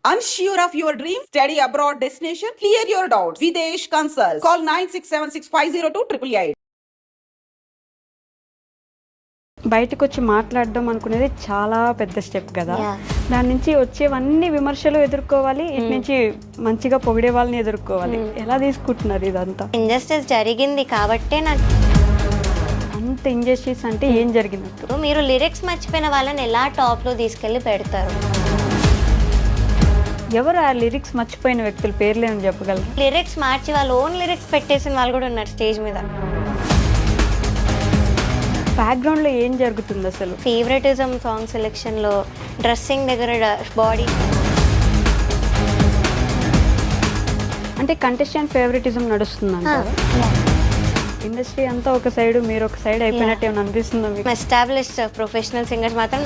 Unsure of your dream? Study abroad destination? Clear your doubts. Videsh Consult. Call 9676502888. బయటకు వచ్చి మాట్లాడడం అనుకునేది చాలా పెద్ద స్టెప్ కదా. Yeah. దాని నుంచి వచ్చేవన్నీ విమర్శలు ఎదుర్కోవాలి, ఇటు నుంచి మంచిగా పొగిడే వాళ్ళని ఎదుర్కోవాలి. ఎలా తీసుకుంటున్నారు ఇదంతా? ఇంజస్టిస్ జరిగింది కాబట్టే నాకు అంత ఇంజస్టిస్ అంటే ఏం జరిగినట్టు? మీరు లిరిక్స్ మర్చిపోయిన వాళ్ళని ఎలా టాప్లో తీసుకెళ్ళి పెడతారు? ఎవరు ఆ లిరిక్స్ మర్చిపోయిన వ్యక్తుల పేర్లు ఏమని చెప్పగలరు? లిరిక్స్ మార్చి వాళ్ళు ఓన్ లిరిక్స్ పెట్టేసిన వాళ్ళు కూడా ఉన్నారు స్టేజ్ మీద. బ్యాక్గ్రౌండ్లో ఏం జరుగుతుంది అసలు? ఫేవరెటిజం సాంగ్ సెలెక్షన్లో, డ్రెస్సింగ్ దగ్గర, బాడీ. అంటే కంటెస్టెంట్ ఫేవరెటిజం నడుస్తుందంట. ఇండస్ట్రీ అంతా ఒక సైడ్, మీరు ఒక సైడ్ అయిపోయినట్టు ఏమైనా అనిపిస్తుందా మీకు? ఎస్టాబ్లిష్డ్ ప్రొఫెషనల్ సింగర్స్ మాత్రం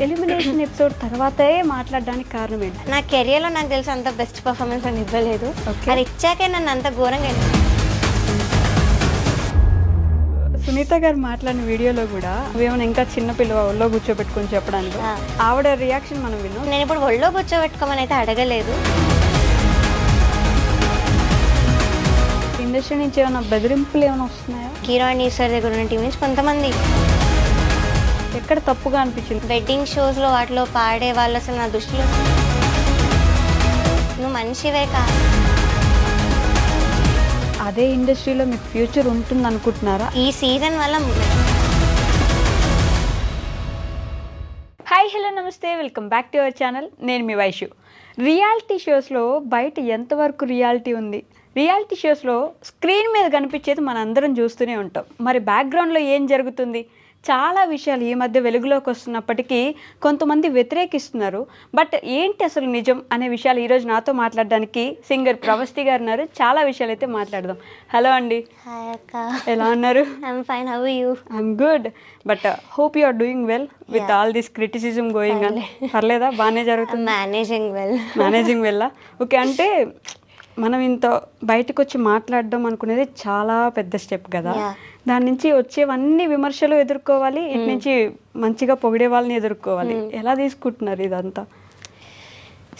ఎలిమినేషన్ ఎపిసోడ్ తర్వాతే మాట్లాడడానికి కారణం ఏంటి? నా కెరియర్లో నాకు తెలిసి అంత బెస్ట్ పర్ఫార్మెన్స్ అని ఇవ్వలేదు. Okay. అది ఇచ్చాకే నన్ను అంత ఘోరంగా. సునీత గారు మాట్లాడిన వీడియోలో కూడా ఏమైనా ఇంకా చిన్న పిల్లవ ఒళ్ళో కూర్చోబెట్టుకొని చెప్పడానికి, ఆవిడ రియాక్షన్ మనం విన్నాం. నేను ఇప్పుడు ఒళ్ళో కూర్చోబెట్టుకోమని అయితే అడగలేదు. ఇండస్ట్రీ నుంచి ఏమైనా బెదిరింపులు ఏమైనా వస్తున్నాయా? కిరాణి సార్ దగ్గర ఉన్న టీం నుంచి కొంతమంది ఎక్కడ తప్పుగా అనిపించింది? వెడ్డింగ్ షోస్లో వాటిలో పాడే వాళ్ళు అసలు నా దృష్టిలో నువ్వు మనిషివే కాదు. అదే ఇండస్ట్రీలో మీకు ఫ్యూచర్ ఉంటుంది అనుకుంటున్నారా? ఈ సీజన్ వల్ల హాయ్, హలో, నమస్తే, welcome back to our channel. నేను మీ వైషు. రియాలిటీ షోస్లో బయట ఎంతవరకు రియాలిటీ ఉంది? రియాలిటీ షోస్లో స్క్రీన్ మీద కనిపించేది మన అందరం చూస్తూనే ఉంటాం. మరి బ్యాక్గ్రౌండ్లో ఏం జరుగుతుంది? చాలా విషయాలు ఈ మధ్య వెలుగులోకి వస్తున్నప్పటికీ కొంతమంది వ్యతిరేకిస్తున్నారు. బట్ ఏంటి అసలు నిజం అనే విషయాలు ఈరోజు నాతో మాట్లాడడానికి సింగర్ ప్రవస్తి గారు ఉన్నారు. చాలా విషయాలు అయితే మాట్లాడదాం. హలో అండి. హాయ్ అక్క, ఎలా ఉన్నారు? I'm fine, how are you? I'm good, but hope you are doing well with all this criticism going on. పర్లేదా? బాగానే జరుగుతుంది? Managing well. ఓకే, అంటే మనం ఇంత బయటకు వచ్చి మాట్లాడడం అనుకునేది చాలా పెద్ద స్టెప్ కదా. దాని నుంచి వచ్చేవన్నీ విమర్శలు ఎదుర్కోవాలి, ఇటు నుంచి మంచిగా పొగిడే వాళ్ళని ఎదుర్కోవాలి. ఎలా తీసుకుంటున్నారు ఇదంతా?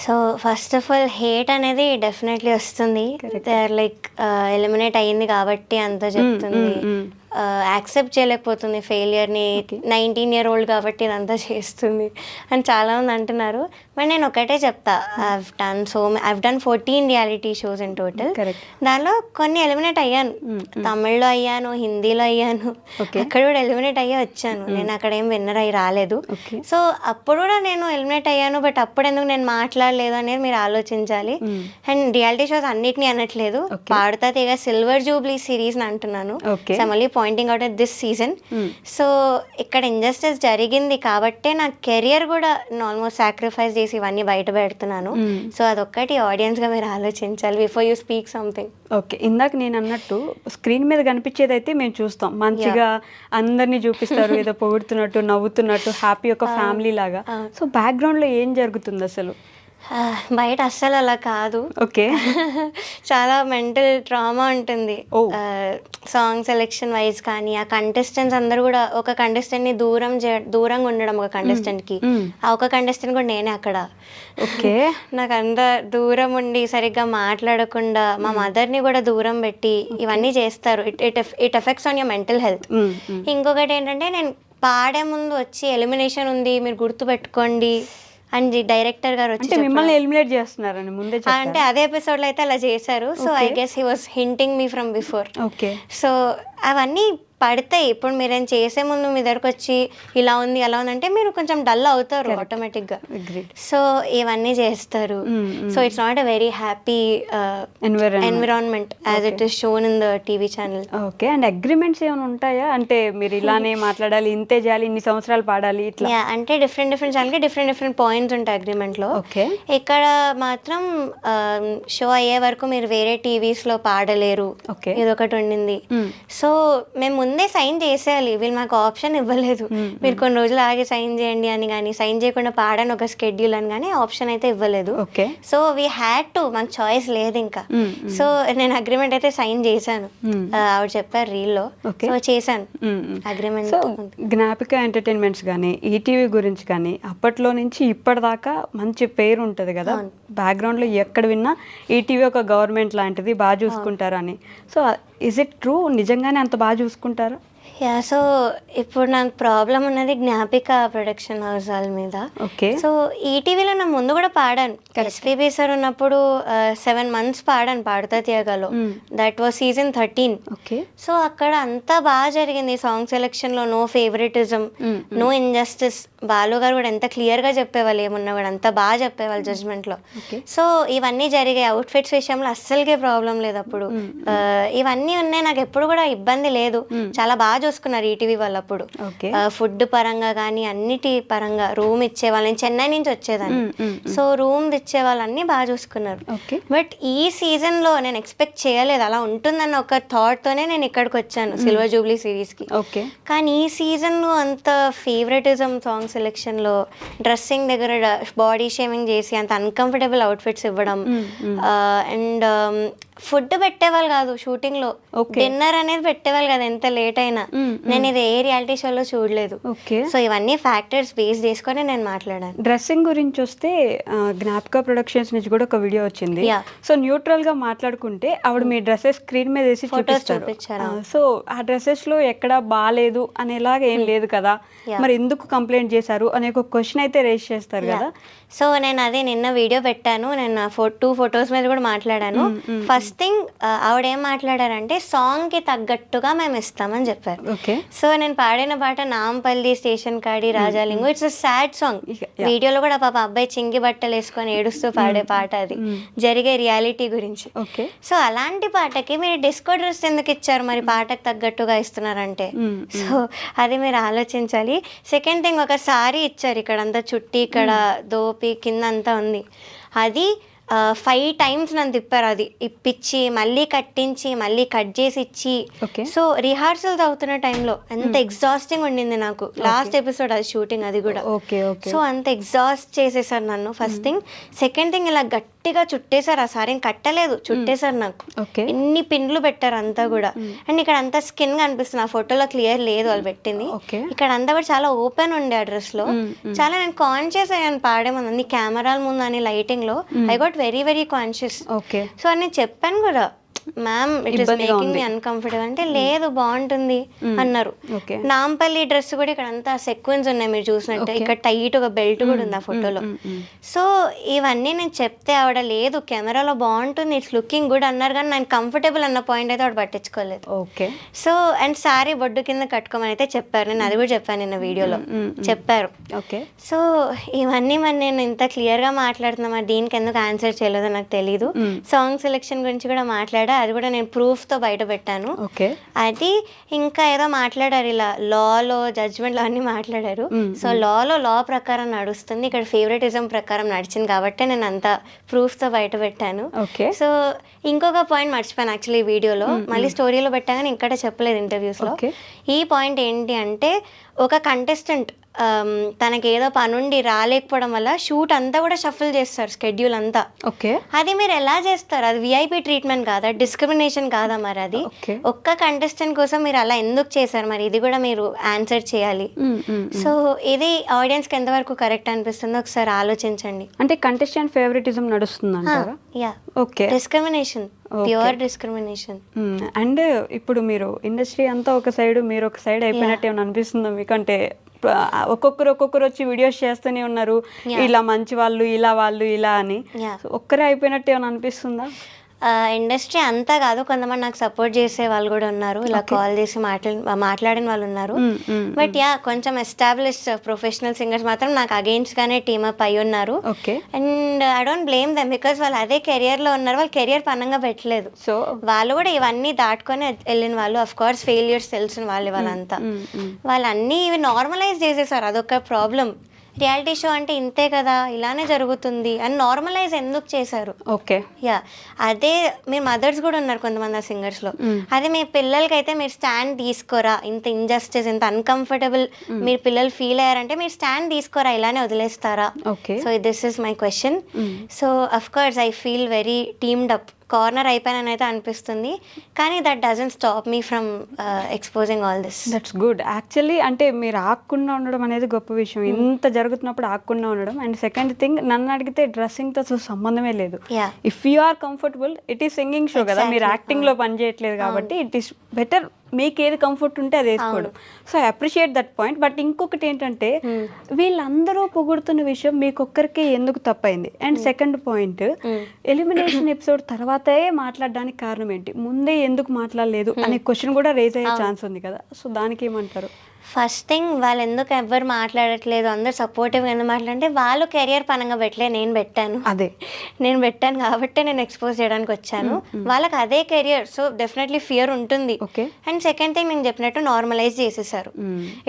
So first of all hate అనేది డెఫినెట్లీ వస్తుంది. దే ఆర్ లైక్ ఎలిమినేట్ అయ్యింది కాబట్టి అంత చెప్తుంది. యాక్సెప్ట్ చేయలేకపోతుంది ఫెయిలియర్ని. 19 year old కాబట్టి ఇదంతా చేస్తుంది అని చాలామంది అంటున్నారు. బట్ నేను ఒకటే చెప్తా, I've done 14 reality shows in total. దానిలో కొన్ని ఎలిమినేట్ అయ్యాను. తమిళ్లో అయ్యాను, హిందీలో అయ్యాను, అక్కడ కూడా ఎలిమినేట్ అయ్యి వచ్చాను. నేను అక్కడ ఏం విన్నర్ అయ్యి రాలేదు. సో అప్పుడు కూడా నేను ఎలిమినేట్ అయ్యాను, బట్ అప్పుడు ఎందుకు నేను మాట్లాడలేదు అనేది మీరు ఆలోచించాలి. అండ్ రియాలిటీ షోస్ అన్నిటినీ అనట్లేదు, పాడుతా తీగ సిల్వర్ జూబ్లీ సిరీస్ అంటున్నాను. మళ్ళీ pointing out at this season. So ఇక్కడ ఇంజస్టిస్ జరిగింది కాబట్టే నా కెరియర్ కూడా ఆల్మోస్ట్ సాక్రిఫైస్ చేసి ఇవన్నీ బయట పెడుతున్నాను. సో అదొక్కటి ఆడియన్స్గా మీరు ఆలోచించాలి before you speak something. Okay, ఇందాక నేను అన్నట్టు స్క్రీన్ మీద కనిపించేది అయితే మేము చూస్తాం, మంచిగా అందరినీ చూపిస్తారు, ఏదో పొగుడుతున్నట్టు, నవ్వుతున్నట్టు, హ్యాపీ ఒక ఫ్యామిలీ లాగా. సో బ్యాక్గ్రౌండ్లో ఏం జరుగుతుంది అసలు? బయట అస్సలు అలా కాదు. ఓకే. చాలా మెంటల్ ట్రామా ఉంటుంది. సాంగ్ సెలెక్షన్ వైజ్ కానీ ఆ కంటెస్టెంట్స్ అందరూ కూడా ఒక కంటెస్టెంట్ని దూరంగా ఉండడం, ఒక కంటెస్టెంట్కి. ఆ ఒక కంటెస్టెంట్ కూడా నేనే అక్కడ. ఓకే. నాకు అంత దూరం ఉండి సరిగ్గా మాట్లాడకుండా మా మదర్ని కూడా దూరం పెట్టి ఇవన్నీ చేస్తారు. It effects on your mental health. ఇంకొకటి ఏంటంటే, నేను పాడే ముందు వచ్చి ఎలిమినేషన్ ఉంది మీరు గుర్తుపెట్టుకోండి అని డైరెక్టర్ గారు వచ్చి మిమ్మల్ని ఎలిమినేట్ చేస్తున్నారని ముందే అంటే అదే ఎపిసోడ్ లో అయితే అలా చేశారు. So I guess he was hinting me from before. Okay. So అవన్నీ పడతాయి. ఇప్పుడు మీరేం చేసే ముందు మీ దగ్గరకు వచ్చి ఇలా ఉంది అలా ఉంది అంటే మీరు కొంచెం డల్ అవుతారు ఆటోమేటిక్గా. సో ఇవన్నీ చేస్తారు. So it's not a very happy environment as it is shown in the TV channel. Okay. And agreements ఏమైనా ఉంటాయా? అంటే మీరు ఇలానే మాట్లాడాలి, ఇంతే చేయాలి, ఇన్ని సంవత్సరాలు పాడాలి, ఇట్లా? అంటే డిఫరెంట్ ఛానల్కి డిఫరెంట్ పాయింట్స్ ఉంటాయి అగ్రిమెంట్లో. ఓకే. ఇక్కడ మాత్రం షో అయ్యే వరకు మీరు వేరే టీవీస్లో పాడలేరు, ఇదొకటి ఉండింది. సో మేము ముందే సైన్ చేసేయాలి, వీళ్ళు మాకు ఆప్షన్ ఇవ్వలేదు మీరు కొన్ని రోజులు ఆగి సైన్ చేయండి అని కానీ, సైన్ చేయకుండా పాడని ఒక స్కెడ్యూల్ అని కానీ ఆప్షన్ అయితే ఇవ్వలేదు. Okay. So we had to, మాకు చాయిస్ లేదు ఇంకా. సో నేను అగ్రిమెంట్ అయితే సైన్ చేశాను, ఆవిడ చెప్పారు రీల్లో, సో చేశాను అగ్రిమెంట్. సో జ్ఞాపిక ఎంటర్టైన్మెంట్స్ కానీ ఈటీవీ గురించి కానీ అప్పట్లో నుంచి ఇప్పటిదాకా మంచి పేరు ఉంటుంది కదా, బ్యాక్గ్రౌండ్లో ఎక్కడ విన్నా ఈటీవీ ఒక గవర్నమెంట్ లాంటిది, బాగా చూసుకుంటారు అని. So is it true? నిజంగానే అంత బాగా చూసుకుంటారా? యా, సో ఇప్పుడు నాకు ప్రాబ్లం ఉన్నది జ్ఞాపిక ప్రొడక్షన్ హౌస్ వాళ్ళ మీద. ఓకే. సో ఈటీవీలో నా ముందు కూడా పాడాను, ఎస్పీబీ సార్ ఉన్నప్పుడు 7 months పాడాను పాడుతా తీయగలో, that was season 13. Okay. So అక్కడ అంతా బాగా జరిగింది, సాంగ్ సెలెక్షన్లో no favouritism, no injustice. Balu garu కూడా ఎంత క్లియర్గా చెప్పేవాళ్ళు, ఏమున్నా కూడా అంత బాగా చెప్పేవాళ్ళు జడ్జ్మెంట్లో. సో ఇవన్నీ జరిగాయి, అవుట్ఫిట్స్ విషయంలో అస్సలకే ప్రాబ్లం లేదు అప్పుడు. ఇవన్నీ ఉన్నాయి, నాకు ఎప్పుడు కూడా ఇబ్బంది లేదు, చాలా బాగా చూసుకున్నారు ఈటీవీ వాళ్ళు అప్పుడు. ఫుడ్ పరంగా కానీ అన్నిటి పరంగా, రూమ్ ఇచ్చేవాళ్ళు, నేను చెన్నై నుంచి వచ్చేదాన్ని, సో రూమ్ ఇచ్చేవాళ్ళు అన్నీ బాగా చూసుకున్నారు. బట్ ఈ సీజన్లో నేను ఎక్స్పెక్ట్ చేయలేదు అలా ఉంటుందన్న ఒక థాట్తోనే నేను ఇక్కడికి వచ్చాను సిల్వర్ జూబ్లీ సిరీస్కి. కానీ ఈ సీజన్లో అంత ఫేవరెటిజం సాంగ్ సెలెక్షన్లో, డ్రెస్సింగ్ దగ్గర బాడీ షేమింగ్ చేసి అంత అన్కంఫర్టబుల్ అవుట్ఫిట్స్ ఇవ్వడం, అండ్ ఫుడ్ పెట్టేవాళ్ళు కాదు షూటింగ్లో, డిన్నర్ అనేది పెట్టేవాళ్ళు కదా ఎంత లేట్ అయినా. నేను ఇది ఏ రియాలిటీ షోలో చూడలేదు. సో ఇవన్నీ ఫ్యాక్టర్స్ బేస్ చేసుకొని నేను మాట్లాడాను. డ్రెస్సింగ్ గురించి వస్తే జ్ఞాపిక ప్రొడక్షన్స్ నుంచి కూడా ఒక వీడియో వచ్చింది. సో న్యూట్రల్ గా మాట్లాడుకుంటే ఆవిడ మీ డ్రెస్సెస్ స్క్రీన్ మీద వేసి చూపించారు. సో ఆ డ్రెస్సెస్ లో ఎక్కడ బాగాలేదు అనేలాగా ఏం లేదు కదా, మరి ఎందుకు కంప్లైంట్ చేశారు అనే ఒక క్వశ్చన్ అయితే రేస్ చేస్తారు కదా. సో నేను అదే నిన్న వీడియో పెట్టాను, నేను 2 photos మీద కూడా మాట్లాడాను. ఫస్ట్ థింగ్ ఆవిడ ఏం మాట్లాడారంటే సాంగ్ కి తగ్గట్టుగా మేము ఇస్తామని చెప్పారు. సో నేను పాడిన పాట నాంపల్లి స్టేషన్ కాడి Rajalingu, it's a sad song. వీడియోలో కూడా పాప అబ్బాయి చింగి బట్టలు వేసుకొని ఏడుస్తూ పాడే పాట, అది జరిగే రియాలిటీ గురించి. సో అలాంటి పాటకి మీరు డిస్కో డ్రెస్ ఎందుకు ఇచ్చారు, మరి పాటకు తగ్గట్టుగా ఇస్తున్నారంటే? సో అది మీరు ఆలోచించాలి. సెకండ్ థింగ్, ఒక సారీ ఇచ్చారు, ఇక్కడ అంతా చుట్టి, ఇక్కడ దోపి, కింద అంతా ఉంది, అది 5 times నన్ను తిప్పారు, అది ఇప్పించి మళ్ళీ కట్టించి మళ్ళీ కట్ చేసి ఇచ్చి. సో రిహార్సల్స్ అవుతున్న టైంలో అంత ఎగ్జాస్టింగ్ ఉండింది నాకు. లాస్ట్ ఎపిసోడ్ అది షూటింగ్, అది కూడా. సో అంత ఎగ్జాస్ట్ చేసేసారు నన్ను, ఫస్ట్ థింగ్. సెకండ్ థింగ్, ఇలా గట్టిగా చుట్టేశారు, ఆ సారీ కట్టలేదు, చుట్టేశారు నాకు, ఎన్ని పిన్లు పెట్టారు అంతా కూడా. అండ్ ఇక్కడ అంతా స్కిన్ కనిపిస్తుంది, ఆ ఫోటోలో క్లియర్ లేదు వాళ్ళు పెట్టింది, ఇక్కడ అంతా కూడా చాలా ఓపెన్ ఉండే ఆ డ్రెస్ లో. చాలా నేను కాన్షియస్ అయ్యాను పాడే ముందు, కెమెరాల ముందు అని లైటింగ్ లో. I got very very conscious. So నేను చెప్పాను కూడా, ma'am it is making me uncomfortable అంటే, లేదు బాగుంటుంది అన్నారు. నాంపల్లి డ్రెస్ కూడా ఇక్కడ అంతా సెక్వెన్స్ ఉన్నాయి మీరు చూసినట్టు, ఇక్కడ టైట్ ఒక బెల్ట్ కూడా ఉంది ఆ ఫోటోలో. సో ఇవన్నీ నేను చెప్తే ఆవిడ లేదు కెమెరాలో బాగుంటుంది, ఇట్స్ లుకింగ్ గుడ్ అన్నారు, కానీ నేను కంఫర్టబుల్ అన్న పాయింట్ అయితే ఆవిడ పట్టించుకోలేదు. సో అండ్ సారీ బొడ్డు కింద కట్టుకోమని అయితే చెప్పారు, నేను అది కూడా చెప్పాను నిన్న వీడియోలో, చెప్పారు. సో ఇవన్నీ మరి నేను ఇంత క్లియర్గా మాట్లాడుతున్నా, మరి దీనికి ఎందుకు ఆన్సర్ చేయలేదో నాకు తెలీదు. సాంగ్ సెలెక్షన్ గురించి కూడా మాట్లాడా, అది కూడా నేను ప్రూఫ్తో బయట పెట్టాను. అది ఇంకా ఏదో మాట్లాడారు, ఇలా లాలో జడ్జ్మెంట్లో అన్ని మాట్లాడారు. సో లాలో లా ప్రకారం నడుస్తుంది, ఇక్కడ ఫేవరెటిజం ప్రకారం నడిచింది కాబట్టి నేను అంత ప్రూఫ్తో బయట పెట్టాను. సో ఇంకొక పాయింట్ మర్చిపోయాను యాక్చువల్లీ వీడియోలో, మళ్ళీ స్టోరీలో పెట్టాను, ఇంకా చెప్పలేదు ఇంటర్వ్యూస్లో. ఈ పాయింట్ ఏంటి అంటే, ఒక కంటెస్టెంట్ తనకి ఏదో పనుండి రాలేకపోవడం వల్ల షూట్ అంతా కూడా షఫల్ చేస్తారు, స్కెడ్యూల్ అంతా. అది మీరు ఎలా చేస్తారు? అది విఐపి ట్రీట్మెంట్ కాదా, డిస్క్రిమినేషన్ కాదా? మరి అది ఒక్క కంటెస్టెంట్ కోసం మీరు అలా ఎందుకు చేశారు? మరి ఇది కూడా మీరు ఆన్సర్ చేయాలి. సో ఇది ఆడియన్స్కి ఎంతవరకు కరెక్ట్ అనిపిస్తుందో ఒకసారి ఆలోచించండి. అంటే కంటెస్టెంట్ ఫేవరెటిజం నడుస్తుందంటారా? Yeah, discrimination, pure discrimination. And ఇప్పుడు మీరు ఇండస్ట్రీ అంతా ఒక సైడ్, మీరు ఒక సైడ్ అయిపోయినట్టు ఏమైనా అనిపిస్తుందా మీకంటే? ఒక్కొక్కరు వచ్చి వీడియోస్ చేస్తూనే ఉన్నారు, ఇలా మంచి వాళ్ళు, ఇలా వాళ్ళు, ఇలా అని. ఒక్కరే అయిపోయినట్టు ఏమైనా అనిపిస్తుందా? ఇండస్ట్రీ అంతా కాదు, కొంతమంది నాకు సపోర్ట్ చేసే వాళ్ళు కూడా ఉన్నారు, ఇలా కాల్ చేసి మాట్లాడిన వాళ్ళు ఉన్నారు. బట్ యా, కొంచెం ఎస్టాబ్లిష్డ్ ప్రొఫెషనల్ సింగర్స్ మాత్రం నాకు అగెయిన్స్ట్ గానే టీమప్ అయి ఉన్నారు. And I don't blame them, because వాళ్ళు అదే కెరియర్ లో ఉన్నారు, వాళ్ళు కెరియర్ పనంగా పెట్టలేదు. సో వాళ్ళు కూడా ఇవన్నీ దాటుకొని వెళ్ళిన వాళ్ళు, అఫ్ కోర్స్ ఫెయిలియర్స్ తెలిసిన వాళ్ళు వాళ్ళంతా. వాళ్ళు అన్నీ ఇవి నార్మలైజ్ చేసేసారు, అదొక ప్రాబ్లం. రియాలిటీ షో అంటే ఇంతే కదా, ఇలానే జరుగుతుంది అని నార్మలైజ్ ఎందుకు చేశారు? ఓకే. యా, అదే మీరు మదర్స్ కూడా ఉన్నారు కొంతమంది ఆ సింగర్స్లో. అదే మీ పిల్లలకైతే మీరు స్టాండ్ తీసుకోరా, ఇంత ఇంజస్టిస్, ఇంత అన్కంఫర్టబుల్ మీరు పిల్లలు ఫీల్ అయ్యారంటే మీరు స్టాండ్ తీసుకోరా, ఇలానే వదిలేస్తారా? Okay. So this is my question. So of course I feel very teamed up, corner అయిపోయానని అయితే అనిపిస్తుంది, కానీ that doesn't stop me from exposing all this. That's good. Actually అంటే మీరు ఆగకుండా ఉండడం అనేది గొప్ప విషయం, ఇంత జరుగుతున్నప్పుడు ఆగకుండా ఉండడం. అండ్ సెకండ్ థింగ్, నన్ను అడిగితే డ్రెస్సింగ్తో అసలు సంబంధమే లేదు. Yeah, if you are comfortable, it is singing show కదా, మీరు యాక్టింగ్లో పని చేయట్లేదు కాబట్టి ఇట్ ఈస్ బెటర్, మీకు ఏది కంఫర్ట్ ఉంటే అది వేసుకోవడం. So I appreciate that point. But ఇంకొకటి ఏంటంటే వీళ్ళందరూ పొగుడుతున్న విషయం మీకొక్కరికే ఎందుకు తప్పైంది? And second point, elimination episode తర్వాతే మాట్లాడడానికి కారణం ఏంటి, ముందే ఎందుకు మాట్లాడలేదు అనే క్వశ్చన్ కూడా రేజ్ అయ్యే ఛాన్స్ ఉంది కదా. సో దానికి ఏమంటారు? ఫస్ట్ థింగ్, వాళ్ళు ఎందుకు ఎవరు మాట్లాడట్లేదు, అందరు సపోర్టివ్గా ఎందుకు మాట్లాడంటే వాళ్ళు కెరియర్ పరంగా పెట్టలే, నేను పెట్టాను. నేను పెట్టాను కాబట్టి నేను ఎక్స్పోజ్ చేయడానికి వచ్చాను. వాళ్ళకి అదే కెరియర్, సో డెఫినెట్లీ ఫియర్ ఉంటుంది. అండ్ సెకండ్ థింగ్, నేను చెప్పినట్టు నార్మలైజ్ చేసేసారు.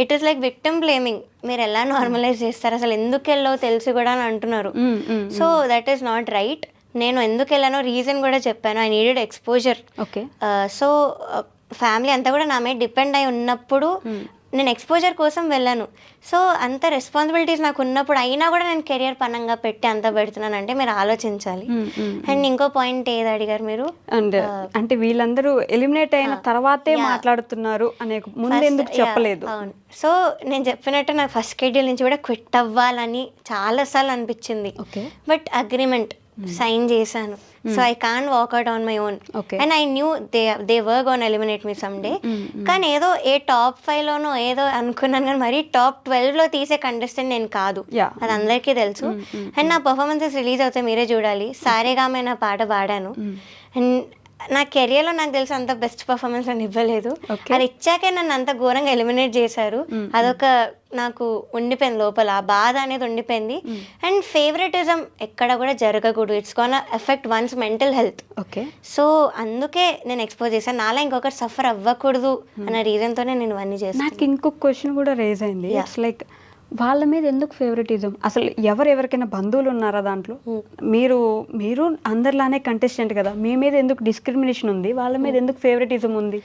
It is like victim blaming. మీరు ఎలా నార్మలైజ్ చేస్తారు, అసలు ఎందుకు వెళ్ళావు తెలిసి కూడా అని అంటున్నారు. So that is not right. నేను ఎందుకు వెళ్ళానో రీజన్ కూడా చెప్పాను. I needed exposure. So family అంతా కూడా నా మీద డిపెండ్ అయి ఉన్నప్పుడు నేను ఎక్స్పోజర్ కోసం వెళ్ళాను. సో అంత రెస్పాన్సిబిలిటీస్ నాకు ఉన్నప్పుడు అయినా కూడా నేను కెరియర్ పరంగా పెట్టి అంత పెడుతున్నాను అంటే మీరు ఆలోచించాలి. అండ్ ఇంకో పాయింట్ ఏది అడిగారు మీరు? అండ్ అంటే వీళ్ళందరూ ఎలిమినేట్ అయిన తర్వాతే మాట్లాడుతున్నారు అనే ముందు ఎందుకు చెప్పలేదు? అవును. సో నేను చెప్పినట్టు నాకు ఫస్ట్ షెడ్యూల్ నుంచి కూడా క్విట్ అవ్వాలని చాలాసార్లు అనిపించింది. బట్ అగ్రిమెంట్ సైన్ చేశాను. So I can't walk out on my own. And I knew they were gonna eliminate me some day. కానీ ఏదో ఏ టాప్ 5లోనో ఏదో అనుకున్నాను, కానీ మరీ టాప్ 12లో తీసే కంటెస్టెంట్ నేను కాదు, అది అందరికీ తెలుసు. అండ్ నా పర్ఫార్మెన్సెస్ రిలీజ్ అవుతాయి, మీరే చూడాలి. సారేగామే నా పాట పాడాను. అండ్ నా కెరియర్లో నాకు తెలిసి అంత బెస్ట్ పర్ఫార్మెన్స్ అని ఇవ్వలేదు. అది ఇచ్చాకే నన్ను అంత ఘోరంగా ఎలిమినేట్ చేశారు. అదొక నాకు ఉండిపోయింది లోపల, ఆ బాధ అనేది ఉండిపోయింది. అండ్ ఫేవరెటిజం ఎక్కడ కూడా జరగకూడదు, it's gonna effect one's mental health. So అందుకే నేను ఎక్స్పోజ్ చేశాను, నాలా ఇంకొకరు సఫర్ అవ్వకూడదు అన్న రీజన్తోనే నేను ఇవన్నీ చేస్తాను. నాకు ఇంకొక క్వశ్చన్ కూడా రేజ్ అయింది. ఇట్స్ లైక్ వాళ్ళ మీద ఎందుకు ఫేవరెటిజం? అసలు ఎవరికైనా బంధువులు ఉన్నారా దాంట్లో? మీరు అందరిలానే కంటెస్టెంట్ కదా, మీ మీద ఎందుకు డిస్క్రిమినేషన్ ఉంది, వాళ్ళ మీద ఎందుకు ఫేవరెటిజం ఉంది?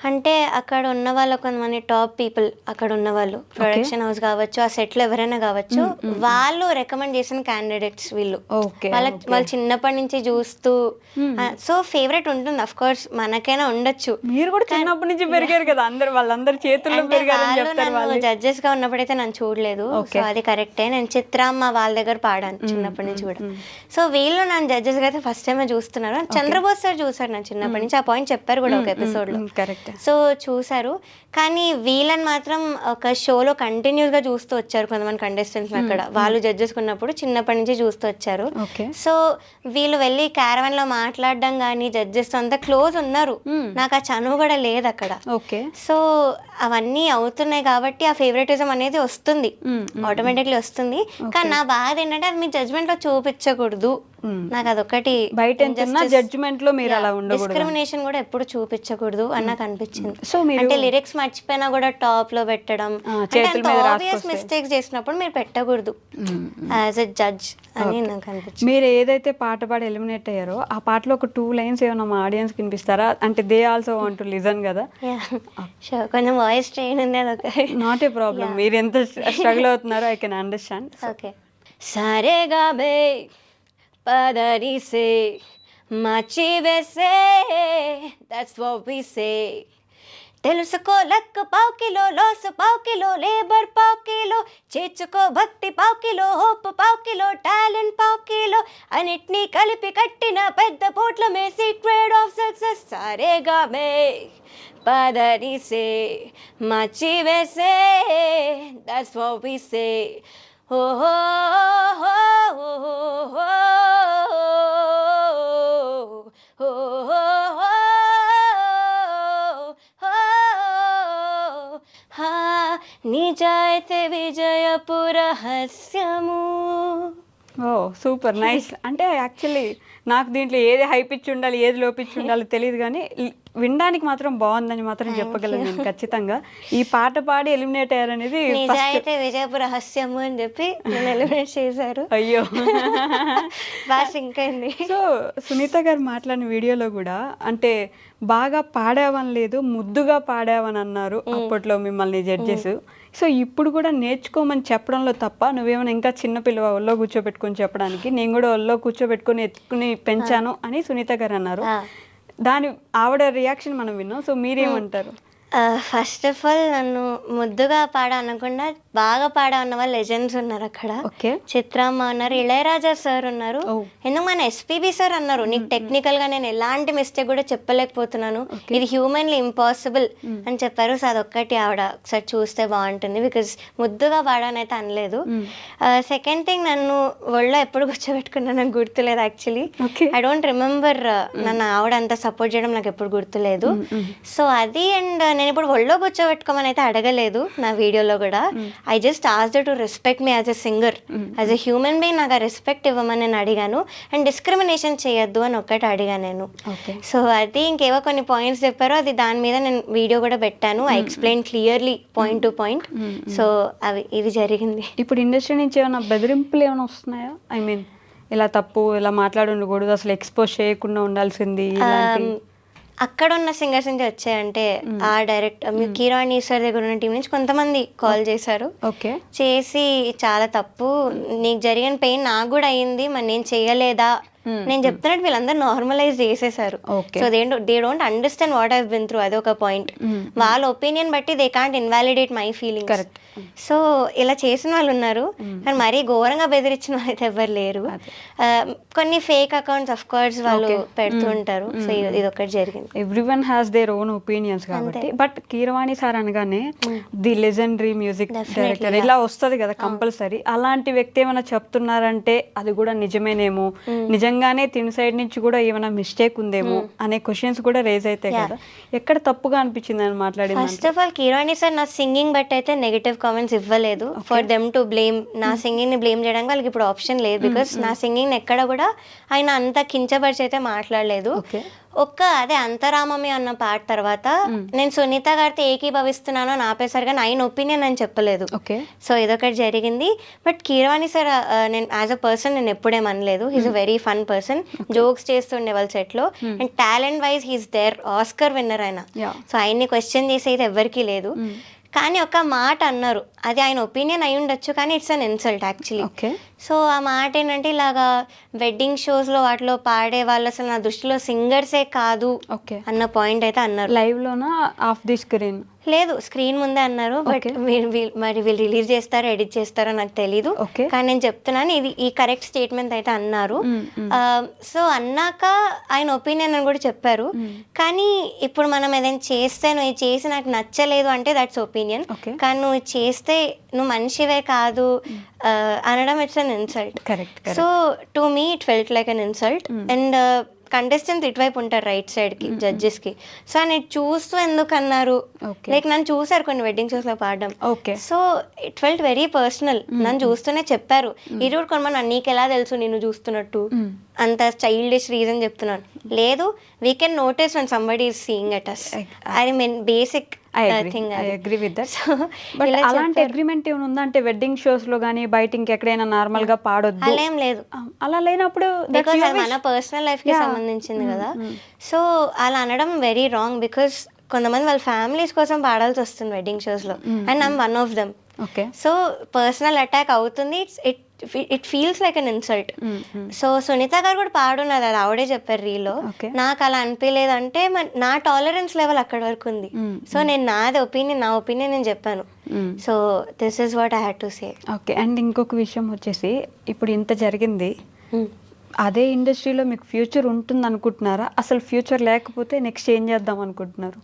అంటే అక్కడ ఉన్న వాళ్ళు కొంతమంది టాప్ పీపుల్, అక్కడ ఉన్న వాళ్ళు ప్రొడక్షన్ హౌస్ కావచ్చు, ఆ సెట్లో ఎవరైనా కావచ్చు, వాళ్ళు రికమెండ్ చేసిన క్యాండిడేట్స్ వీళ్ళు. వాళ్ళు చిన్నప్పటి నుంచి చూస్తూ, సో ఫేవరెట్ ఉంటుంది. అఫ్ కోర్స్ మనకైనా ఉండొచ్చు, మీరు కూడా చిన్నప్పటి నుంచి పెరిగారు కదా, వాళ్ళందరి చేతుల్లో పెరిగారు. జడ్జెస్ గా ఉన్నప్పుడైతే నన్ను చూడలేదు, సో అది కరెక్టే. నేను చిత్రమ్మ వాళ్ళ దగ్గర పాడాను చిన్నప్పటి నుంచి కూడా. సో వీళ్ళు నన్ను జడ్జెస్ గా అయితే ఫస్ట్ టైం చూస్తున్నారు. చంద్రబోస్ సార్ చూసారు నన్ను చిన్నప్పటి నుంచి, ఆ పాయింట్ చెప్పారు కూడా ఒక ఎపిసోడ్ లో. కరెక్ట్. సో చూసారు, కానీ వీళ్ళని మాత్రం ఒక షోలో కంటిన్యూస్గా చూస్తూ వచ్చారు కొంతమంది కంటెస్టెంట్స్. అక్కడ వాళ్ళు జడ్జెస్ ఉన్నప్పుడు చిన్నప్పటి నుంచి చూస్తూ వచ్చారు. సో వీళ్ళు వెళ్ళి క్యారవన్లో మాట్లాడడం కానీ జడ్జెస్ అంతా క్లోజ్ ఉన్నారు, నాకు ఆ చనువు కూడా లేదు అక్కడ. సో అవన్నీ అవుతున్నాయి కాబట్టి ఆ ఫేవరెటిజం అనేది వస్తుంది, ఆటోమేటిక్లీ వస్తుంది. కానీ నా బాధ ఏంటంటే అది మీ జడ్జ్మెంట్లో చూపించకూడదు. నాకు అదొకటి, బయట జడ్జ్మెంట్ లో మీరు అలా ఉండకూడదు, డిస్క్రిమినేషన్ కూడా ఎప్పుడు చూపించకూడదు అని నాకు అనిపించింది. అంటే లిరిక్స్ మర్చిపోయినా కూడా టాప్ లో పెట్టడం, ఆబ్వియస్ మిస్టేక్స్ చేసినప్పుడు మీరు పెట్టకూడదు యాజ్ ఎ జడ్జ్ అని నాకు అనిపించింది. మీరు ఏదైతే పాట పాడి ఎలిమినేట్ అయ్యారో ఆ పాటలో ఒక 2 లైన్స్ ఏమైనా మా ఆడియన్స్ కి వినిపిస్తారా? అంటే they also want to listen కదా. కొంచెం వాయిస్ ట్రైన్ ఉంది, అదొక నాట్ ఏ ప్రాబ్లం. మీరు ఎంత స్ట్రగుల్ అవుతున్నారో ఐ కెన్ అండర్స్టాండ్. ఓకే. సారేగామే పదరి సే మచి వేసే, దట్స్ వాట్ వి సే. తెలుసుకో లక్ పావు కిలో, లాస్ పావు కిలో, లేబర్ పావు కిలో, చేర్చుకో భక్తి పావు కిలో, హోప్ పావు కిలో, టాలెంట్ పావు కిలో, అన్నిటినీ కలిపి కట్టిన పెద్ద పోట్లమే సీక్రెట్ ఆఫ్ సక్సెస్. సారేగామే పదరి సే మచి వేసే, దట్స్ వాట్ వి సే. ఓహో నిజాయితీ విజయపు రహస్యము. ఓ సూపర్ నైస్. అంటే యాక్చువల్లీ నాకు దీంట్లో ఏది హై పిచ్ ఉండాలి ఏది లో పిచ్ ఉండాలి తెలియదు, కానీ వినడానికి మాత్రం బాగుందని మాత్రం చెప్పగలను నేను ఖచ్చితంగా. ఈ పాట పాడి ఎలిమినేట్ అయ్యారనేది నిజాయితే విజయపు రహస్యము అని చెప్పి నన్ను ఎలిమినేట్ చేశారు. అయ్యో బాగా సింక్ అయింది. సో సునీత గారు మాట్లాడిన వీడియోలో కూడా అంటే బాగా పాడావని లేదు, ముద్దుగా పాడావని అన్నారు అప్పట్లో మిమ్మల్ని జడ్జెస్. సో ఇప్పుడు కూడా నేర్చుకోమని చెప్పడంలో తప్ప నువ్వేమైనా ఇంకా చిన్నపిల్లవ ఒళ్ళో కూర్చోబెట్టుకొని చెప్పడానికి నేను కూడా ఒళ్ళో కూర్చోబెట్టుకొని ఎత్తుకుని పెంచాను అని సునీత గారు అన్నారు. దాని ఆవిడ రియాక్షన్ మనం విన్నాం. సో మీరేమంటారు? ఫస్ట్ ఆఫ్ ఆల్ నన్ను ముద్దుగా పాడ అనకుండా బాగా పాడ అన్న వాళ్ళు లెజెండ్స్ ఉన్నారు అక్కడ. ఓకే, చిత్రమ్మ ఉన్నారు, ఇళయరాజా సార్ ఉన్నారు, ఎందుకు మన ఎస్పీబీ సార్ అన్నారు. నీకు టెక్నికల్ గా నేను ఎలాంటి మిస్టేక్ కూడా చెప్పలేకపోతున్నాను, ఇది హ్యూమన్లీ ఇంపాసిబుల్ అని చెప్పారు. సో అదొక్కటి ఆవిడ ఒకసారి చూస్తే బాగుంటుంది, బికాజ్ ముద్దుగా పాడనైతే అనలేదు. సెకండ్ థింగ్, నన్ను ఒళ్ళో ఎప్పుడు కూర్చోబెట్టుకున్నా నాకు గుర్తులేదు యాక్చువల్లీ. ఐ డోంట్ రిమెంబర్ నన్ను ఆవిడ అంత సపోర్ట్ చేయడం నాకు ఎప్పుడు గుర్తులేదు. సో అది, అండ్ నేను ఇప్పుడు ఒళ్ళో కూర్చోబెట్టుకోమని అయితే అడగలేదు నా వీడియోలో కూడా. I just asked to respect me as a singer, as a human being నాకు ఆ రెస్పెక్ట్ ఇవ్వమని నేను అడిగాను. అండ్ డిస్క్రిమినేషన్ చేయొద్దు అని ఒక్కటి అడిగాను నేను. సో అది ఇంకేవో కొన్ని పాయింట్స్ చెప్పారో అది దాని మీద నేను వీడియో కూడా పెట్టాను. I explain clearly point to point. So ఇది జరిగింది. ఇప్పుడు ఇండస్ట్రీ నుంచి ఏమైనా బెదిరింపులు ఏమైనా వస్తున్నాయా? ఐ మీన్ ఇలా తప్పు, ఇలా మాట్లాడి ఉండకూడదు, అసలు ఎక్స్పోజ్ చేయకుండా ఉండాల్సింది, అక్కడ ఉన్న సింగర్స్ నుంచి వచ్చాయంటే ఆ డైరెక్ట్ కీరాణి సార్ దగ్గర ఉన్న టీం నుంచి కొంతమంది కాల్ చేశారు. ఓకే, చేసి చాలా తప్పు, నీకు జరిగిన పెయిన్ నాకు కూడా అయ్యింది, మరి నేను చేయలేదా నేను చెప్తున్నట్టు వీళ్ళందరూ నార్మలైజ్ చేసేసారు. So they don't understand what I've been through. అది ఒక పాయింట్. వాళ్ళ ఒపీనియన్ బట్టి they can't invalidate my feeling. Correct. So ఇలా చేసిన వాళ్ళు ఉన్నారు, కానీ మరీ ఘోరంగా బెదిరించిన వాళ్ళు అయితే ఎవరు లేరు. కొన్ని ఫేక్ అకౌంట్స్ ఆఫ్ కోర్స్ వాళ్ళు పెడుతూ ఉంటారు. సో ఇది ఒకటి జరిగింది. Everyone has their own opinions కాబట్టి. బట్ కీరవాణి సార్ అనగానే ది లెజెండరీ మ్యూజిక్ డైరెక్టర్ ఇలా వస్తుంది కదా కంపల్సరీ. అలాంటి వ్యక్తి ఏమైనా చెప్తున్నారంటే అది కూడా నిజమేనేమో, నిజంగానే తిని సైడ్ నుంచి కూడా ఏమైనా మిస్టేక్ ఉందేమో అనే క్వశ్చన్స్ కూడా రేజ్ అవుతాయి కదా. ఎక్కడ తప్పుగా అనిపించింది అని మాట్లాడింది? First of all Keeravani sir నా సింగింగ్ బట్ అయితే నెగటివ్ కామెంట్స్ ఇవ్వలేదు. ఫర్ దెమ్ టు బ్లేమ్, నా సింగింగ్ ని బ్లేమ్ చేయడానికి వాళ్ళకి ఇప్పుడు ఆప్షన్ లేదు. బికాస్ నా సింగింగ్ ఎక్కడ కూడా ఆయన అంత కించపరిచి అయితే మాట్లాడలేదు. ఒక్క అదే అంతరామమే అన్న పాట తర్వాత నేను సునీత గారితో ఏకీభవిస్తున్నాను అని ఆపేసరిగా ఆయన ఒపీనియన్ అని చెప్పలేదు. సో ఇదొకటి జరిగింది. బట్ కీరవాణి సార్ నేను యాజ్ అ పర్సన్ నేను ఎప్పుడేమనలేదు. He's a very fun person, jokes చేస్తుండే వాళ్ళ సెట్ లో. And talent wise he's there, Oscar winner ఆయన. సో ఆయన్ని క్వశ్చన్ చేసేది ఎవరికి లేదు. కానీ ఒక మాట అన్నారు, అది ఆయన ఒపీనియన్ అయి ఉండొచ్చు, కానీ it's an insult actually. So ఆ మాట ఏంటంటే, ఇలాగా వెడ్డింగ్ షోస్లో వాటిలో పాడే వాళ్ళు అసలు నా దృష్టిలో సింగర్సే కాదు అన్న పాయింట్ అయితే అన్నారు. లైవ్లోనా ఆఫ్ ది స్క్రీన్? లేదు, స్క్రీన్ ముందే అన్నారు. బట్ మరి వీళ్ళు రిలీజ్ చేస్తారో ఎడిట్ చేస్తారో నాకు తెలీదు, కానీ నేను చెప్తున్నాను ఇది ఈ కరెక్ట్ స్టేట్మెంట్ అయితే అన్నారు. సో అన్నాక ఆయన ఒపీనియన్ అని కూడా చెప్పారు. కానీ ఇప్పుడు మనం ఏదైనా చేస్తే నువ్వు ఇది చేసి నాకు నచ్చలేదు అంటే దట్స్ ఒపీనియన్. కానీ నువ్వు చేస్తే నువ్వు మనిషివే కాదు అనడం it's an insult. So to me it felt like an insult. And contestants ఇటువైపు ఉంటారు రైట్ సైడ్ కి, జడ్జెస్ కి. సో ఆయన చూస్తూ ఎందుకు అన్నారు, లైక్ నన్ను చూసారు కొన్ని వెడ్డింగ్ షోస్ లో పాడడం. So it felt very personal. నన్ను చూస్తూనే చెప్పారు, ఇది కూడా కొనమని నీకు ఎలా తెలుసు నిన్ను చూస్తున్నట్టు, అంత చైల్డిష్ రీజన్ చెప్తున్నాను. లేదు, we can notice when somebody is seeing at us. I mean basic thing. I agree with that. But అలాంటి అగ్రిమెంట్ ఏమైనా ఉందా అంటే వెడ్డింగ్ షోస్ లో గానీ బయట ఇంకెక్కడైనా నార్మల్ గా పాడొద్దు అలా ఏం లేదు. అలా లేనప్పుడు బికాజ్ అది మన పర్సనల్ లైఫ్ కి సంబంధించింది కదా. సో అలా అనడం వెరీ రాంగ్. బికాస్ కొంతమంది వాళ్ళ ఫ్యామిలీస్ కోసం పాడాల్సి వస్తుంది వెడ్డింగ్ షోస్ లో, and I'm one of them. So personal attack అవుతుంది. It feels like an insult. So Sunitha garu కూడా పాడున్నది, అది ఆవిడే చెప్పారు రీలో. నాకు అలా అనిపించలేదు అంటే నా టాలరెన్స్ లెవెల్ అక్కడ వరకు ఉంది. సో నేను నా ఒపీనియన్ నేను చెప్పాను. So this is what I had to say. Okay. And ఇంకొక విషయం వచ్చేసి, ఇప్పుడు ఇంత జరిగింది, అదే ఇండస్ట్రీలో మీకు ఫ్యూచర్ ఉంటుంది అనుకుంటున్నారా? అసలు ఫ్యూచర్ లేకపోతే నెక్స్ట్ ఏం చేద్దాం అనుకుంటున్నారు?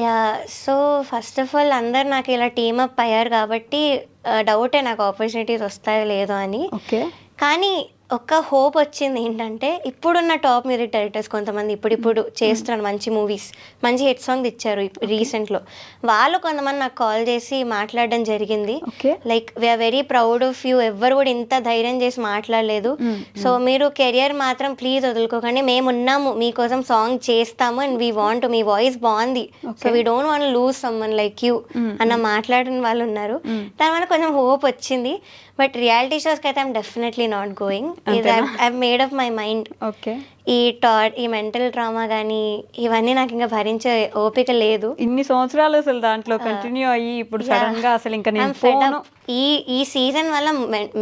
Yeah, so first of all అందరు నాకు ఇలా టీమప్ అయ్యారు కాబట్టి డౌటే నాకు ఆపర్చునిటీస్ వస్తాయో లేదో అని. కానీ ఒక హోప్ వచ్చింది ఏంటంటే ఇప్పుడున్న టాప్ మ్యూజిక్ డైరెక్టర్స్ కొంతమంది ఇప్పుడు చేస్తున్నారు మంచి మూవీస్, మంచి హిట్ సాంగ్ ఇచ్చారు రీసెంట్లో. వాళ్ళు కొంతమంది నాకు కాల్ చేసి మాట్లాడడం జరిగింది. Like we're very proud of you, ఎవ్వరు కూడా ఇంత ధైర్యం చేసి మాట్లాడలేదు. సో మీరు కెరియర్ మాత్రం ప్లీజ్ వదులుకోకండి, మేము ఉన్నాము మీకోసం సాంగ్ చేస్తాము అండ్ వీ వాంట్, మీ వాయిస్ బాగుంది, so we don't want lose someone like you అన్న మాట్లాడిన వాళ్ళు ఉన్నారు. దానివల్ల కొంచెం హోప్ వచ్చింది. బట్ రియాలిటీ షోస్కి అయితే I'm definitely not going. I made up my mind. ఈ మెంటల్ ట్రామా కానీ ఇవన్నీ నాకు ఇంకా భరించే ఓపిక లేదు. ఇన్ని సంవత్సరాలు అసలు దాంట్లో కంటిన్యూ అయ్యి ఇప్పుడు సడన్ గా అసలు ఇంకా నేను ఫోన్ ఈ సీజన్ వల్ల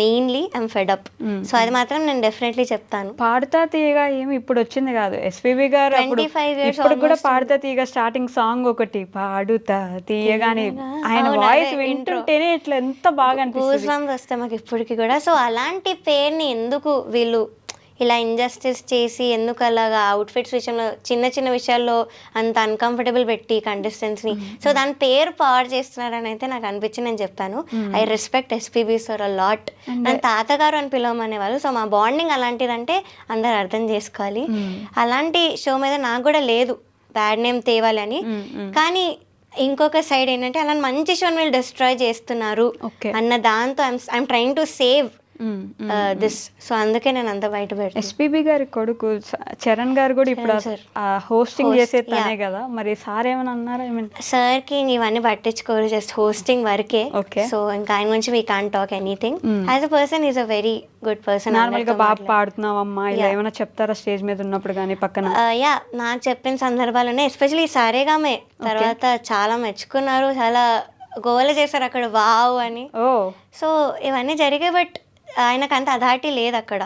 mainly I'm fed up. So అది మాత్రం నేను డెఫినెట్లీ చెప్తాను. పాడుతా తీయగా ఏమి ఇప్పుడు వచ్చింది కాదు, ఎస్పీబీ గారు 25 years ఇప్పుడు కూడా పాడుతా తీయగా స్టార్టింగ్ సాంగ్ ఒకటి పాడుతా తీయగానే ఆయన వాయిస్ వింటుంటేనే ఇట్లా ఎంత బాగా అనిపిస్తుంది వస్తాయి మాకు ఇప్పటికి కూడా. సో అలాంటి పేరుని ఎందుకు వీళ్ళు ఇలా ఇంజస్టిస్ చేసి, ఎందుకు అలాగా అవుట్ఫిట్స్ విషయంలో చిన్న చిన్న విషయాల్లో అంత అన్కంఫర్టబుల్ పెట్టి కంటెస్టెంట్స్ని, సో దాని పేరు పాడు చేస్తున్నారని అయితే నాకు అనిపించి నేను చెప్పాను. I respect SPB sir a lot. నన్ను తాతగారు అని పిలవమనేవాళ్ళు. సో మా బాండింగ్ అలాంటిదంటే అందరు అర్థం చేసుకోవాలి. అలాంటి షో మీద నాకు కూడా లేదు బ్యాడ్ నేమ్ తేవాలని. కానీ ఇంకొక సైడ్ ఏంటంటే అలా మంచి షోని వీళ్ళు డిస్ట్రాయ్ చేస్తున్నారు అన్న దాంతో I'm trying to save this. So అందుకే నేను అంత బయట పెడతాను. ఎస్పీబీ గారి కొడుకు చరణ్ గారు కూడా ఇప్పుడు హోస్టింగ్ చేసే తనే కదా, మరి సార్ ఏమైనా అన్నారా? సార్కి ఇవన్నీ పట్టించుకోరు, జస్ట్ హోస్టింగ్ వరకే. సో ఇంకా ఆయన గురించి we can't talk anything. As a person is a very good person. Normal గా బాగా పాడుతున్నావమ్మా ఇలా ఏమైనా చెప్తారా స్టేజ్ మీద ఉన్నప్పుడు కానీ పక్కన? యా, నాకు చెప్పిన సందర్భాలు ఉన్నాయి. ఎస్పెషల్లీ సారేగామే తర్వాత చాలా మెచ్చుకున్నారు, చాలా గోల చేశారు అక్కడ వావ్ అని. సో ఇవన్నీ జరిగాయి. బట్ ఆయనకు అంత అథారిటీ లేదు అక్కడ.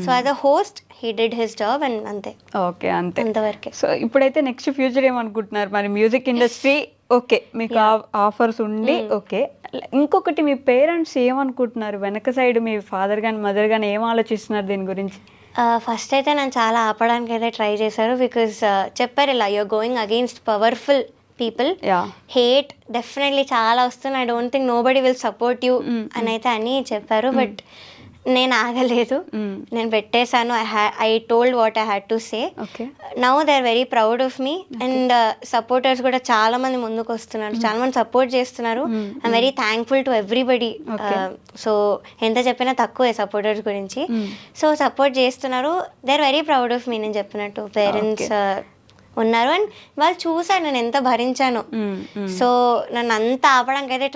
So as a host he did his job and అంతే. ఓకే, అంతే, అంతవరకే. సో ఇప్పుడైతే నెక్స్ట్ ఫ్యూచర్ ఏమనుకుంటున్నారు మరి? మ్యూజిక్ ఇండస్ట్రీ ఓకే, మీకు ఆఫర్స్ ఉండి ఓకే, ఇంకొకటి మీ పేరెంట్స్ ఏమనుకుంటున్నారు? వెనక సైడ్ మీ ఫాదర్ కానీ మదర్ కానీ ఏం ఆలోచిస్తున్నారు దీని గురించి? ఫస్ట్ అయితే నన్ను చాలా ఆపడానికి అయితే ట్రై చేశారు. బికాస్ చెప్పారు ఇలా you're going against powerful people, hate definitely చాలా వస్తుంది, I don't think nobody will support you అని అయితే అని చెప్పారు. బట్ నేను ఆగలేదు, నేను పెట్టేశాను. I told what I had to say. Now they are very proud of me and supporters కూడా చాలా మంది ముందుకు వస్తున్నారు, చాలా మంది సపోర్ట్ చేస్తున్నారు. I'm very thankful to everybody. So ఎంత చెప్పినా తక్కువే సపోర్టర్స్ గురించి. సో సపోర్ట్ చేస్తున్నారు, they are very proud of మీ. నేను చెప్పినట్టు పేరెంట్స్ ఉన్నారు అండ్ వాళ్ళు చూసారు నేను ఎంత భరించాను. సో నన్ను అంత ఆపడానికి అయితే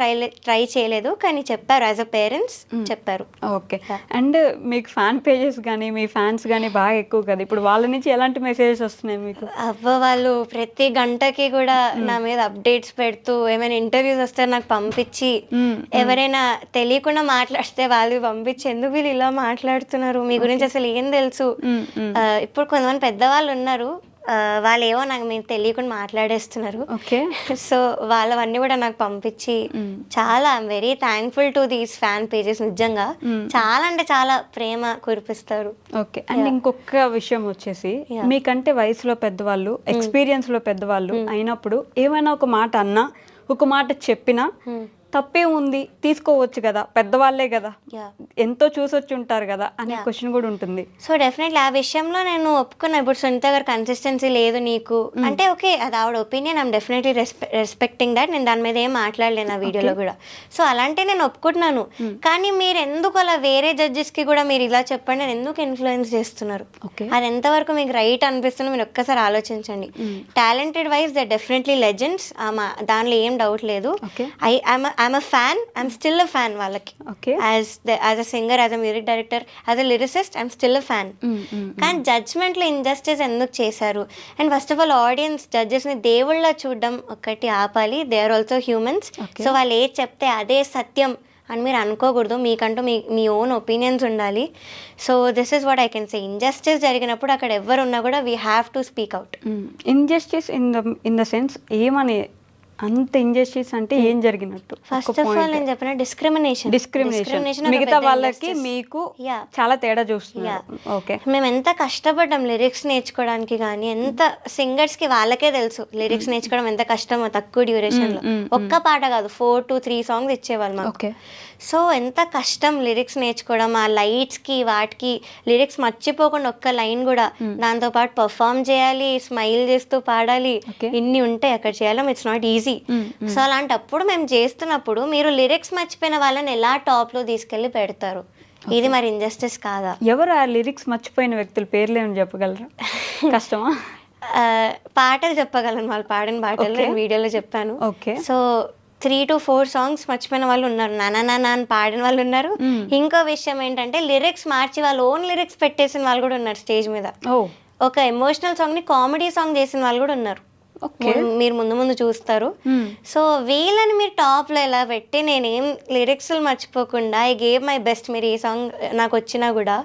ట్రై చేయలేదు, కానీ చెప్పారు యాజ్ అ పేరెంట్స్ చెప్పారు. ఓకే, అండ్ మీకు ఫ్యాన్ పేజెస్ కానీ మీ ఫ్యాన్స్ కానీ బాగా ఎక్కువ కదా, ఇప్పుడు వాళ్ళ నుంచి ఎలాంటి మెసేజెస్ వస్తున్నాయి మీకు? వాళ్ళు ప్రతి గంటకి కూడా నా మీద అప్డేట్స్ పెడుతూ, ఏమైనా ఇంటర్వ్యూస్ వస్తే నాకు పంపించి, ఎవరైనా తెలియకుండా మాట్లాడితే వాళ్ళు పంపించి, ఎందుకు వీళ్ళు ఇలా మాట్లాడుతున్నారు, మీ గురించి అసలు ఏం తెలుసు. ఇప్పుడు కొంతమంది పెద్దవాళ్ళు ఉన్నారు, వాళ్ళు ఏవో నాకు మీరు తెలియకుండా మాట్లాడేస్తున్నారు. సో వాళ్ళవన్నీ కూడా నాకు పంపించి చాలా I'm very thankful to these fan pages. నిజంగా చాలా అంటే చాలా ప్రేమ కురిపిస్తారు. ఓకే, అండ్ ఇంకొక విషయం వచ్చేసి, మీకంటే వయసులో పెద్దవాళ్ళు, ఎక్స్పీరియన్స్ లో పెద్దవాళ్ళు అయినప్పుడు ఏమైనా ఒక మాట అన్నా, ఒక మాట చెప్పినా తప్పే ఉంది, తీసుకోవచ్చు కదా, పెద్దవాళ్ళే కదా, ఎంతో చూసొచ్చి ఉంటారు కదా అనే క్వశ్చన్ కూడా ఉంటుంది. సో డెఫినెట్లీ ఆ విషయంలో నేను ఒప్పుకున్నా. ఇప్పుడు సునీత గారు కన్సిస్టెన్సీ లేదు నీకు అంటే ఓకే, అది ఆవిడ opinion, I'm definitely respecting that. నేను దాని మీద ఏం మాట్లాడలేను ఆ వీడియోలో కూడా. సో అలాంటి నేను ఒప్పుకుంటున్నాను. కానీ మీరు ఎందుకు అలా వేరే జడ్జెస్కి కూడా మీరు ఇలా చెప్పండి, నేను ఎందుకు ఇన్ఫ్లుయెన్స్ చేస్తున్నారు? అది ఎంతవరకు మీకు రైట్ అనిపిస్తుందో మీరు ఒక్కసారి ఆలోచించండి. Talented wise they definitely legends, దానిలో ఏం డౌట్ లేదు. I'm a fan. I'm still a fan వాళ్ళకి. As a singer, as a music director, as a lyricist, I'm still a fan. కానీ జడ్జ్మెంట్లో ఇంజస్టిస్ ఎందుకు చేశారు? And first of all audience జడ్జెస్ని దేవుళ్ళ చూడడం ఒక్కటి ఆపాలి. They are also humans. So వాళ్ళు ఏది చెప్తే అదే సత్యం అని మీరు అనుకోకూడదు. మీకంటూ మీ ఓన్ ఒపీనియన్స్ ఉండాలి. So this is what I can say. Injustice జరిగినప్పుడు అక్కడ ఎవరు ఉన్నా కూడా we have to speak out. Injustice in the sense ఏమని అంత ఇంజస్టిస్ అంటే ఏం జరిగినట్టు? ఫస్ట్ ఆఫ్ ఆల్ నేను చెప్పిన డిస్క్రిమినేషన్ మిగతా వాళ్ళకి మీకు చాలా తేడా చూస్తున్నారు. ఓకే, మేము ఎంత కష్టపడ్డాం లిరిక్స్ నేర్చుకోవడానికి, కానీ ఎంత సింగర్స్ కి వాళ్ళకే తెలుసు లిరిక్స్ నేర్చుకోవడం ఎంత కష్టమో తక్కువ డ్యూరేషన్ లో. ఒక్క పాట కాదు 4 to 3 సాంగ్స్ ఇచ్చేవాళ్ళు మాకు. ఓకే, సో ఎంత కష్టం లిరిక్స్ నేర్చుకోవడం, ఆ లైట్స్కి వాటికి లిరిక్స్ మర్చిపోకుండా ఒక్క లైన్ కూడా, దాంతోపాటు పర్ఫామ్ చేయాలి, స్మైల్ చేస్తూ పాడాలి, ఇన్ని ఉంటాయి అక్కడ చేయడం. It's not easy. సో అలాంటప్పుడు మేము చేస్తున్నప్పుడు మీరు లిరిక్స్ మర్చిపోయిన వాళ్ళని ఎలా టాప్లో తీసుకెళ్ళి పెడతారు? ఇది మరి ఇంజస్టిస్ కాదా? ఎవరు ఆ లిరిక్స్ మర్చిపోయిన వ్యక్తుల పేర్లు ఏమైనా చెప్పగలరా? కష్టమా? పాటలు చెప్పగలను, వాళ్ళు పాడిన పాటలు నేను వీడియోలో చెప్పాను. ఓకే, సో 3 to 4 సాంగ్స్ మర్చిపోయిన వాళ్ళు ఉన్నారు, నానా అని పాడిన వాళ్ళు ఉన్నారు. ఇంకో విషయం ఏంటంటే లిరిక్స్ మార్చి వాళ్ళు ఓన్ లిరిక్స్ పెట్టేసిన వాళ్ళు కూడా ఉన్నారు స్టేజ్ మీద. ఒక ఎమోషనల్ సాంగ్ ని కామెడీ సాంగ్ చేసిన వాళ్ళు కూడా ఉన్నారు. మీరు ముందు చూస్తారు. సో వీళ్ళని మీరు టాప్ లో ఎలా పెట్టి నేనేం లిరిక్స్ మర్చిపోకుండా ఐ గేవ్ మై బెస్ట్, మీరు ఈ సాంగ్ నాకు వచ్చినా కూడా,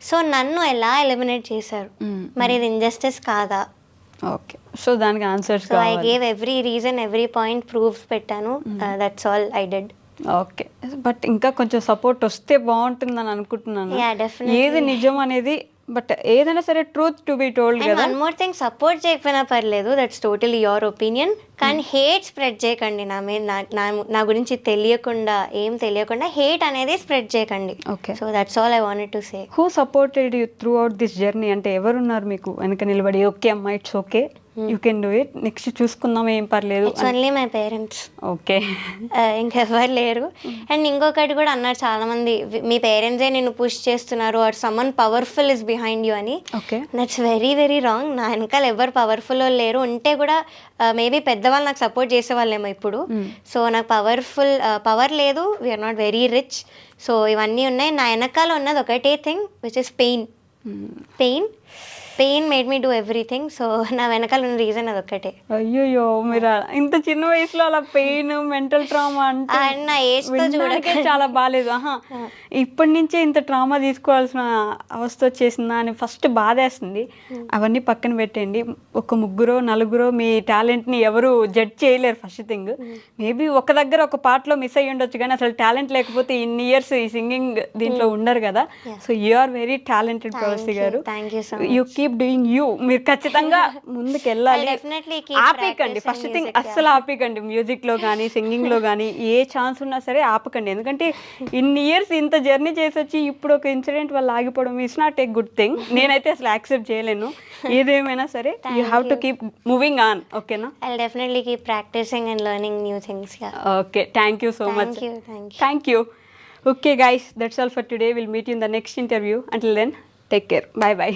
సో నన్ను ఎలా ఎలిమినేట్ చేశారు? మరి ఇది ఇంజస్టిస్ కాదా? ఓకే, సో దానికి answers so I gave every reason, every point proofs పెట్టాను. That's all I did. Okay, but ఇంకా కొంచెం సపోర్ట్ వస్తే బాగుంటుందని అనుకుంటున్నాను. ఏది నిజం అనేది, బట్ ఏదైనా సరే ట్రూత్ టు బి టోల్డ్ కదా. వన్ మోర్ థింగ్, సపోర్ట్ చేయకపోయినా పర్లేదు, దట్స్ టోటలీ యువర్ ఒపీనియన్, కానీ హేట్ స్ప్రెడ్ చేయకండి. నా మీద నా గురించి ఏం తెలియకుండా హేట్ అనేది స్ప్రెడ్ చేయకండి. Okay, so that's all I wanted to say. Who supported you through out this journey? అంటే ఎవరున్నారు మీకు వెనక నిలబడి, ఓకే అమ్మా it's okay, you can do it, next చూసుకుందాం, ఏం పర్లేదు? It's only my parents. Okay, ఇంకెవరు లేరు. అండ్ ఇంకొకటి కూడా అన్నారు చాలా మంది, మీ పేరెంట్సే నిన్ను పుష్ చేస్తున్నారు, or someone powerful is behind you అని. Okay, that's very very wrong. నా వెనకాల ఎవరు పవర్ఫుల్ లేరు. ఉంటే కూడా మేబీ పెద్దవాళ్ళు నాకు సపోర్ట్ చేసేవాళ్ళేమో ఇప్పుడు. సో నాకు పవర్ లేదు, we're not very rich. So ఇవన్నీ ఉన్నాయి. నా వెనకాల ఉన్నది ఒకటే thing which is pain made me do everything. So నా వెనకాల ఉన్న రీజన్ అది ఒక్కటే. అయ్యో, మీరు ఇంత చిన్న వయసులో అలా పెయిన్, మెంటల్ ట్రామా అంటే నా ఏజ్ తో చూడకే చాలా బాగాలేదు. ఇప్పటి నుంచే ఇంత ట్రామా తీసుకోవాల్సిన అవస్థ వచ్చేసిందా అని ఫస్ట్ బాధేస్తుంది. అవన్నీ పక్కన పెట్టండి. ఒక 3-4 మీ టాలెంట్ని ఎవరు జడ్జ్ చేయలేరు. ఫస్ట్ థింగ్, మేబీ ఒక దగ్గర ఒక పాటలో మిస్ అయ్యి ఉండొచ్చు, కానీ అసలు టాలెంట్ లేకపోతే ఇన్ని ఇయర్స్ ఈ సింగింగ్ దీంట్లో ఉండరు కదా. So you are very talented Pravasi garu. You keep doing you. మీరు ఖచ్చితంగా ముందుకు వెళ్ళాలి. ఆపేకండి. ఫస్ట్ థింగ్ అస్సలు ఆపేకండి. మ్యూజిక్ లో కానీ సింగింగ్ లో కానీ ఏ ఛాన్స్ ఉన్నా సరే ఆపకండి. ఎందుకంటే ఇన్ని ఇయర్స్ ఇంత జర్నీ చేసి వచ్చి ఇప్పుడు ఒక ఇన్సిడెంట్ వల్ల ఆగిపోవడం it's not a good thing. నేనైతే అసలు యాక్సెప్ట్ చేయలేను. ఏదేమైనా సరే you have to keep moving on. ఓకేనా? I'll definitely keep practicing and learning new things. Yeah. Okay, thank you so much. Thank you. Okay guys, that's all for today. We'll meet you in the next interview. Until then, take care. Bye bye.